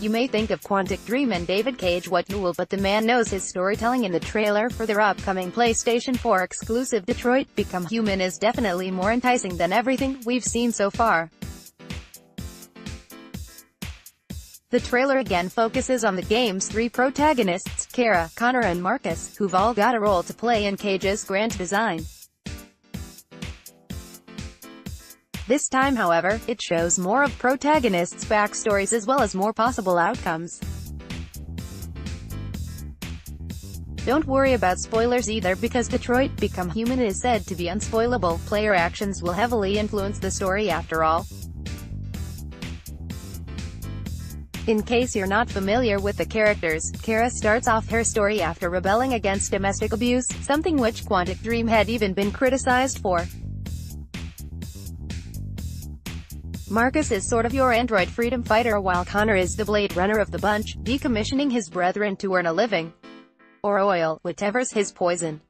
You may think of Quantic Dream and David Cage what you will, but the man knows his storytelling. In the trailer for their upcoming PlayStation 4 exclusive Detroit Become Human is definitely more enticing than everything we've seen so far. The trailer again focuses on the game's three protagonists, Kara, Connor and Markus, who've all got a role to play in Cage's grand design. This time, however, it shows more of protagonists' backstories as well as more possible outcomes. Don't worry about spoilers either, because Detroit Become Human is said to be unspoilable. Player actions will heavily influence the story after all. In case you're not familiar with the characters, Kara starts off her story after rebelling against domestic abuse, something which Quantic Dream had even been criticized for. Markus is sort of your android freedom fighter, while Connor is the Blade Runner of the bunch, decommissioning his brethren to earn a living. Or oil, whatever's his poison.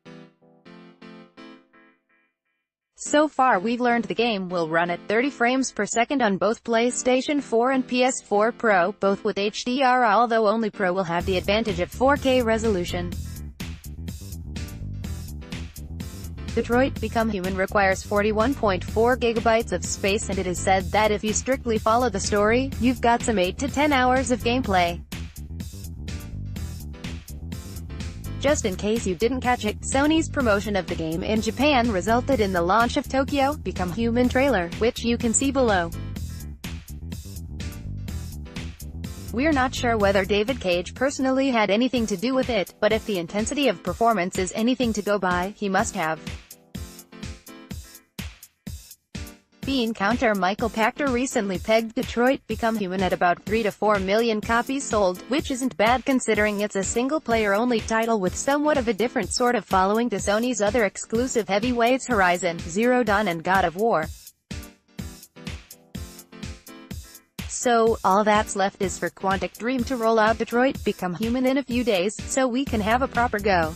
So far we've learned the game will run at 30 frames per second on both PlayStation 4 and PS4 Pro, both with HDR, although only Pro will have the advantage of 4K resolution. Detroit Become Human requires 41.4 GB of space, and it is said that if you strictly follow the story, you've got some 8 to 10 hours of gameplay. Just in case you didn't catch it, Sony's promotion of the game in Japan resulted in the launch of Tokyo Become Human trailer, which you can see below. We're not sure whether David Cage personally had anything to do with it, but if the intensity of performance is anything to go by, he must have. Bean counter Michael Pachter recently pegged Detroit Become Human at about 3 to 4 million copies sold, which isn't bad considering it's a single-player-only title with somewhat of a different sort of following to Sony's other exclusive heavyweights Horizon Zero Dawn and God of War. So, all that's left is for Quantic Dream to roll out Detroit Become Human in a few days, so we can have a proper go.